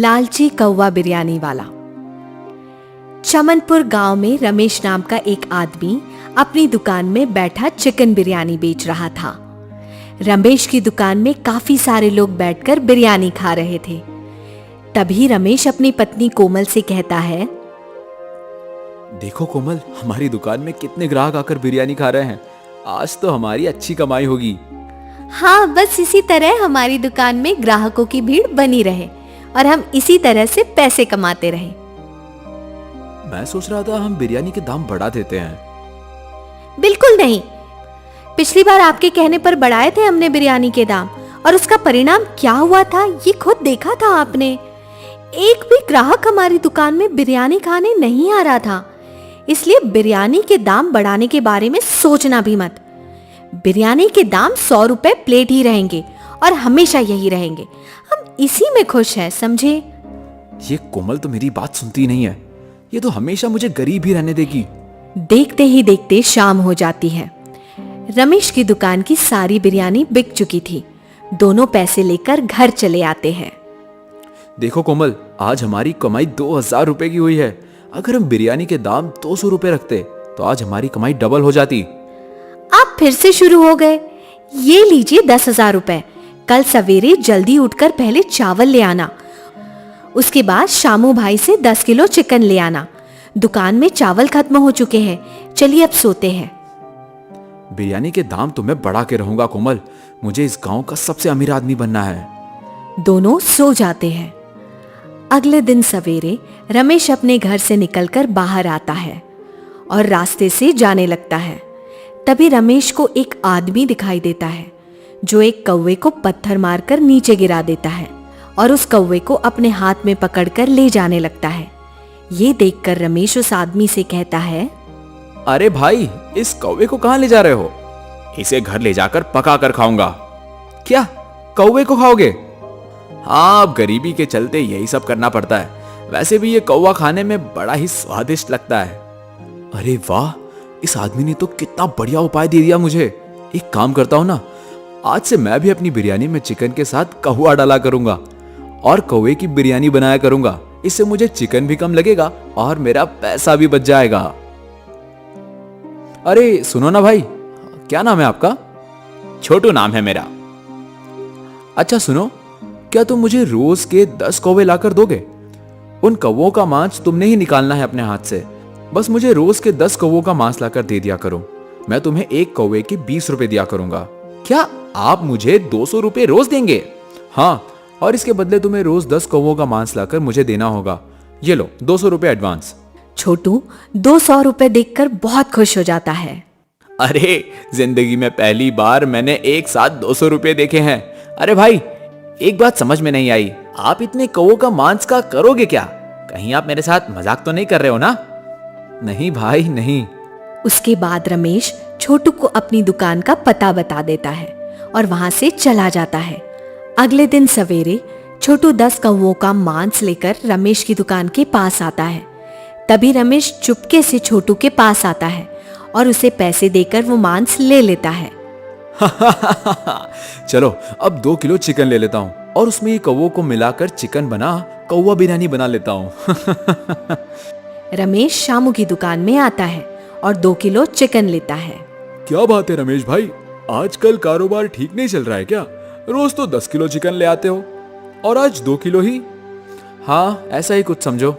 लालची कौवा बिरयानी वाला। चमनपुर गांव में रमेश नाम का एक आदमी अपनी दुकान में बैठा चिकन बिरयानी बेच रहा था। रमेश की दुकान में काफी सारे लोग बैठकर बिरयानी खा रहे थे। तभी रमेश अपनी पत्नी कोमल से कहता है, देखो कोमल, हमारी दुकान में कितने ग्राहक आकर बिरयानी खा रहे हैं। आज तो हमारी अच्छी कमाई होगी। हाँ, बस इसी तरह हमारी दुकान में ग्राहकों की भीड़ बनी रहे और हम इसी तरह से पैसे कमाते रहे। मैं सोच रहा था हम बिरयानी के दाम बढ़ा देते हैं। बिल्कुल नहीं, पिछली बार आपके कहने पर बढ़ाए थे हमने बिरयानी के दाम, और उसका परिणाम क्या हुआ था ये खुद देखा था आपने। एक भी ग्राहक हमारी दुकान में बिरयानी खाने नहीं आ रहा था। इसलिए बिरयानी के दाम बढ़ाने के बारे में सोचना भी मत। बिरयानी के दाम 100 रुपए प्लेट ही रहेंगे और हमेशा यही रहेंगे। हम इसी में खुश हैं, समझे? ये कोमल तो मेरी बात सुनती नहीं है। ये तो हमेशा मुझे गरीब ही रहने देगी। देखते ही देखते शाम हो जाती है। रमेश की दुकान की सारी बिरयानी बिक चुकी थी। दोनों पैसे लेकर घर चले आते हैं। देखो कोमल, आज हमारी कमाई 2000 रुपए की हुई है। अगर हम बिरयानी के दाम 200 रुपए रखते तो आज हमारी कमाई डबल हो जाती। आप फिर से शुरू हो गए। ये लीजिए 10,000 रुपए। कल सवेरे जल्दी उठकर पहले चावल ले आना, उसके बाद शामू भाई से 10 किलो चिकन ले आना। दुकान में चावल खत्म हो चुके हैं। चलिए अब सोते हैं। बिरयानी के दाम तो मैं बढ़ा के रहूंगा कोमल। मुझे इस गांव का सबसे अमीर आदमी बनना है। दोनों सो जाते हैं। अगले दिन सवेरे रमेश अपने घर से निकलकर बाहर आता है और रास्ते से जाने लगता है। तभी रमेश को एक आदमी दिखाई देता है जो एक कौवे को पत्थर मारकर नीचे गिरा देता है और उस कौवे को अपने हाथ में पकड़कर ले जाने लगता है। ये देखकर रमेश उस आदमी से कहता है, अरे भाई, इस कौवे को कहां ले जा रहे हो? इसे घर ले जाकर पका कर खाऊंगा। क्या कौवे को खाओगे? हाँ, अब गरीबी के चलते यही सब करना पड़ता है। वैसे भी ये कौवा खाने में बड़ा ही स्वादिष्ट लगता है। अरे वाह, इस आदमी ने तो कितना बढ़िया उपाय दे दिया मुझे। एक काम करता हूं ना, आज से मैं भी अपनी बिरयानी में चिकन के साथ कौवा डाला करूंगा और कौवे की बिरयानी बनाया करूंगा। इससे मुझे चिकन भी कम लगेगा और मेरा पैसा भी बच जाएगा। अरे सुनो ना भाई, क्या नाम है आपका? छोटू नाम है मेरा। अच्छा सुनो, क्या तुम मुझे रोज के 10 कौवे लाकर दोगे? उन कौवों का मांस तुमने ही निकालना है अपने हाथ से। बस मुझे रोज के 10 कौवों का मांस लाकर दे दिया करो। मैं तुम्हें एक कौवे के 20 रुपए दिया करूंगा। क्या आप मुझे 200 रुपए रोज देंगे? हाँ, और इसके बदले तुम्हें रोज 10 कौवों का मांस लाकर मुझे देना होगा। ये लो 200 रुपए एडवांस। छोटू 200 रुपए देखकर बहुत खुश हो जाता है। अरे, जिंदगी में पहली बार मैंने एक साथ 200 रुपए देखे हैं। अरे भाई, एक बात समझ में नहीं आई। आप इतने कौवों का मांस का करोगे क्या? कहीं आप मेरे साथ मजाक तो नहीं कर रहे हो ना? नहीं भाई, नहीं। उसके बाद रमेश छोटू को अपनी दुकान का पता बता देता है और वहां से चला जाता है। अगले दिन सवेरे छोटू 10 कौवों का मांस लेकर रमेश की दुकान के पास आता है। तभी रमेश चुपके से छोटू के पास आता है और उसे पैसे देकर वो मांस ले लेता है। चलो अब 2 किलो चिकन ले लेता हूँ और उसमें ये कौवों को मिलाकर चिकन बना कौवा बिरयानी बना लेता हूँ। रमेश शामू की दुकान में आता है और 2 किलो चिकन लेता है। क्या बात है रमेश भाई, आजकल कारोबार ठीक नहीं चल रहा है क्या? रोज तो 10 किलो चिकन ले आते हो और आज 2 किलो ही। हाँ, ऐसा ही कुछ समझो।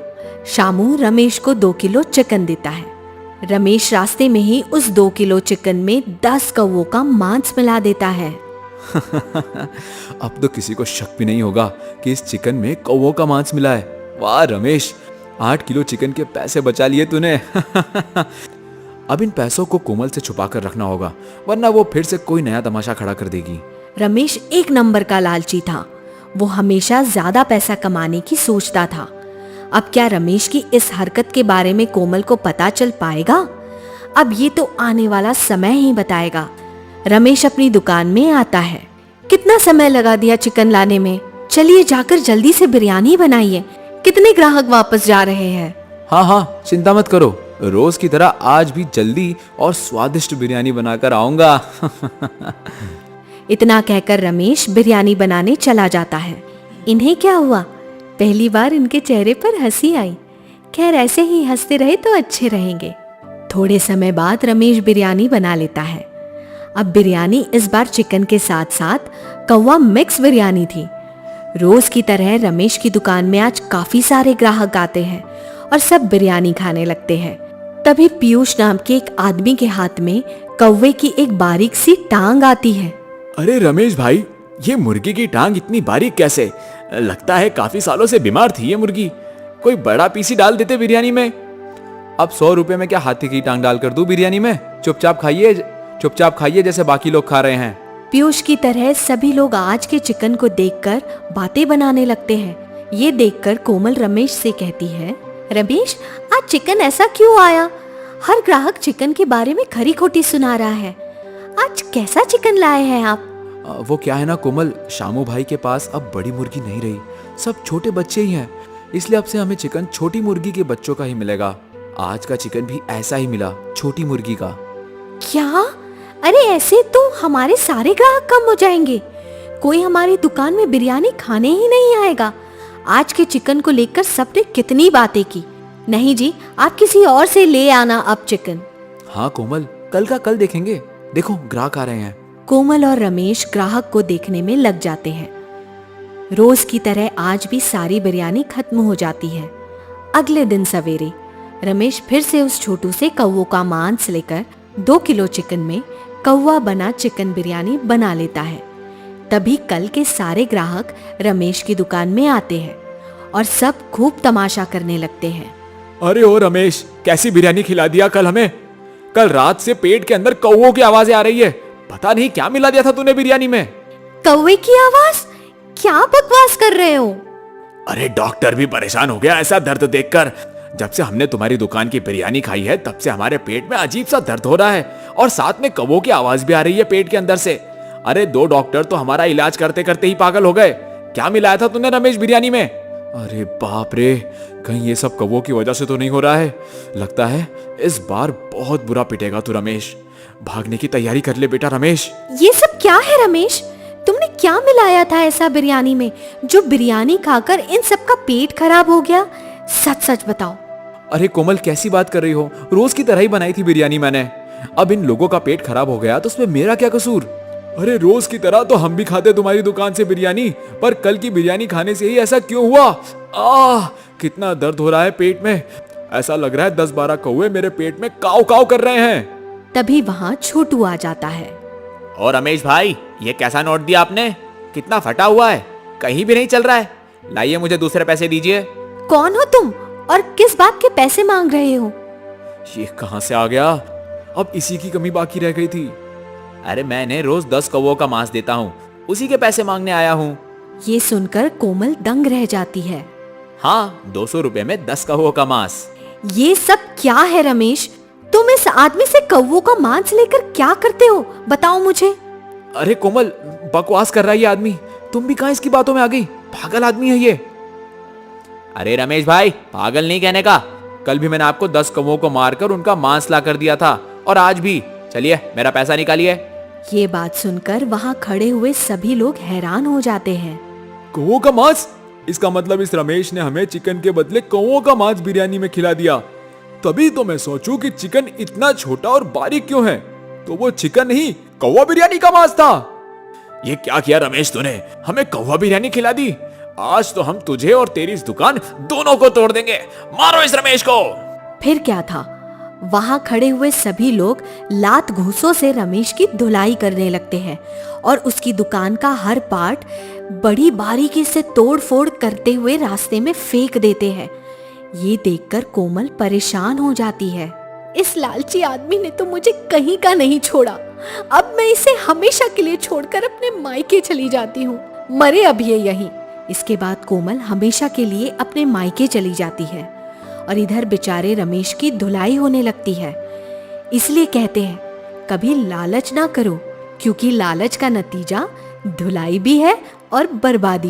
शामू रमेश को 2 किलो चिकन देता है। रमेश रास्ते में ही उस 2 किलो चिकन में 10 कौवों का मांस मिला देता है। अब तो किसी को शक भी नहीं होगा कि इस चिकन में कौवों का मांस मिला है। वाह रमेश, 8 किलो चिकन के पैसे बचा लिए तूने। अब इन पैसों को कोमल से छुपा कर रखना होगा, वरना वो फिर से कोई नया तमाशा खड़ा कर देगी। रमेश एक नंबर का लालची था। वो हमेशा ज्यादा पैसा कमाने की सोचता था। अब क्या रमेश की इस हरकत के बारे में कोमल को पता चल पाएगा? अब ये तो आने वाला समय ही बताएगा। रमेश अपनी दुकान में आता है। कितना समय लगा दिया चिकन लाने में? चलिए जाकर जल्दी से बिरयानी बनाइए। कितने ग्राहक वापस जा रहे हैं? हाँ हाँ, चिंता मत करो, रोज की तरह आज भी जल्दी और स्वादिष्ट बिरयानी बनाकर आऊंगा। इतना कहकर रमेश बिरयानी बनाने चला जाता है। इन्हें क्या हुआ? पहली बार इनके चेहरे पर हंसी आई। खैर ऐसे ही हंसते रहे तो अच्छे रहेंगे। थोड़े समय बाद रमेश बिरयानी बना लेता है। अब बिरयानी इस बार चिकन के साथ साथ कौवा मिक्स बिरयानी थी। रोज की तरह रमेश की दुकान में आज काफी सारे ग्राहक आते हैं और सब बिरयानी खाने लगते हैं। तभी पीयूष नाम के एक आदमी के हाथ में कौवे की एक बारीक सी टांग आती है। अरे रमेश भाई, ये मुर्गी की टांग इतनी बारीक कैसे? लगता है काफी सालों से बीमार थी ये मुर्गी। कोई बड़ा पीसी डाल देते बिरयानी में। अब 100 रुपए में क्या हाथी की टांग डालकर दूं बिरयानी में? चुपचाप खाइए जैसे बाकी लोग खा रहे हैं। पीयूष की तरह सभी लोग आज के चिकन को देखकर बातें बनाने लगते हैं। ये देखकर कोमल रमेश से कहती है, रमेश आज चिकन ऐसा क्यों आया? हर ग्राहक चिकन के बारे में खरी खोटी सुना रहा है। आज कैसा चिकन लाए हैं आप? वो क्या है ना कोमल, शामू भाई के पास अब बड़ी मुर्गी नहीं रही, सब छोटे बच्चे ही हैं। इसलिए अब से हमें चिकन छोटी मुर्गी के बच्चों का ही मिलेगा। आज का चिकन भी ऐसा ही मिला, छोटी मुर्गी का। क्या? अरे ऐसे तो हमारे सारे ग्राहक कम हो जाएंगे। कोई हमारी दुकान में बिरयानी खाने ही नहीं आएगा। आज के चिकन को लेकर सबने कितनी बातें की। नहीं जी, आप किसी और से ले आना अब चिकन। हाँ कोमल, कल का कल देखेंगे। देखो ग्राहक आ रहे हैं। कोमल और रमेश ग्राहक को देखने में लग जाते हैं। रोज की तरह आज भी सारी बिरयानी खत्म हो जाती है। अगले दिन सवेरे रमेश फिर से उस छोटू से कौवों का मांस लेकर 2 किलो चिकन में कौवा बना चिकन बिरयानी बना लेता है। तभी कल के सारे ग्राहक रमेश की दुकान में आते हैं और सब खूब तमाशा करने लगते हैं। अरे ओ रमेश, कैसी बिरयानी खिला दिया कल हमें। कल रात से पेट के अंदर कौवों की आवाजें आ रही है। पता नहीं क्या मिला दिया था तूने बिरयानी में। कौवे की आवाज? क्या बकवास कर रहे हो? अरे डॉक्टर भी परेशान हो गया ऐसा दर्द देखकर। जब से हमने तुम्हारी दुकान की बिरयानी खाई है तब से हमारे पेट में अजीब सा दर्द हो रहा है और साथ में कौवों की आवाज भी आ रही है पेट के अंदर से। अरे 2 डॉक्टर तो हमारा इलाज करते करते ही पागल हो गए। क्या मिलाया था तूने रमेश बिरयानी में? अरे बाप रे, कहीं ये सब कौवों की वजह से तो नहीं हो रहा है। लगता है इस बार बहुत बुरा पिटेगा तू रमेश। भागने की तैयारी कर ले बेटा रमेश। ये सब क्या है रमेश? तुमने क्या मिलाया था ऐसा बिरयानी में जो बिरयानी खाकर इन सब का पेट खराब हो गया? सच सच बताओ। अरे कोमल, कैसी बात कर रही हो? रोज की तरह ही बनाई थी बिरयानी मैंने। अब इन लोगों का पेट खराब हो गया तो उसमें मेरा क्या कसूर? अरे रोज की तरह तो हम भी खाते तुम्हारी दुकान से बिरयानी, पर कल की बिरयानी खाने से ही ऐसा क्यों हुआ? कितना दर्द हो रहा है पेट में। ऐसा लग रहा है 10-12 कौवे मेरे पेट में काव काव कर रहे हैं। तभी वहाँ छोटू आ जाता है। और रमेश भाई, ये कैसा नोट दिया आपने? कितना फटा हुआ है, कहीं भी नहीं चल रहा है। लाइए मुझे दूसरे पैसे दीजिए। कौन हो तुम और किस बात के पैसे मांग रहे हो? ये कहां से आ गया? अब इसी की कमी बाकी रह गई थी। अरे मैंने रोज 10 कौवों का मांस देता हूँ, उसी के पैसे मांगने आया हूँ। ये सुनकर कोमल दंग रह जाती है। हाँ, 200 रुपए में 10 कौवों का मांस। ये सब क्या है रमेश? तुम इस आदमी से कौवों का मांस लेकर क्या करते हो, बताओ मुझे। अरे कोमल, बकवास कर रहा है ये आदमी। तुम भी कहां इसकी बातों में आ गई? पागल आदमी है ये। अरे रमेश भाई, पागल नहीं कहने का। कल भी मैंने आपको 10 कौवों को मारकर उनका मांस ला कर दिया था और आज भी। चलिए मेरा पैसा निकालिए। ये बात सुनकर वहाँ खड़े हुए सभी लोग हैरान हो जाते हैं। कौवों का मांस? इसका मतलब इस रमेश ने हमें चिकन के बदले कौवों का मांस बिरयानी में खिला दिया। तभी तो मैं सोचूं कि चिकन इतना छोटा और बारीक क्यों है। तो वो चिकन नहीं, कौवा बिरयानी का मांस था। ये क्या किया रमेश तूने? हमें कौवा बिरयानी खिला दी। आज तो हम तुझे और तेरी इस दुकान दोनों को तोड़ देंगे। मारो इस रमेश को। फिर क्या था, वहां खड़े हुए सभी लोग लात घूंसों से रमेश की धुलाई करने लगते हैं और उसकी दुकान का हर पार्ट बड़ी बारीकी से तोड़ फोड़ करते हुए रास्ते में फेंक देते हैं। ये देखकर कोमल परेशान हो जाती है। इस लालची आदमी ने तो मुझे कहीं का नहीं छोड़ा। अब मैं इसे हमेशा के लिए छोड़कर अपने मायके चली जाती हूँ। मरे अब ये यहीं। इसके बाद कोमल हमेशा के लिए अपने मायके चली जाती है और इधर बेचारे रमेश की धुलाई होने लगती है। इसलिए कहते हैं कभी लालच ना करो, क्योंकि लालच का नतीजा धुलाई भी है और बर्बादी।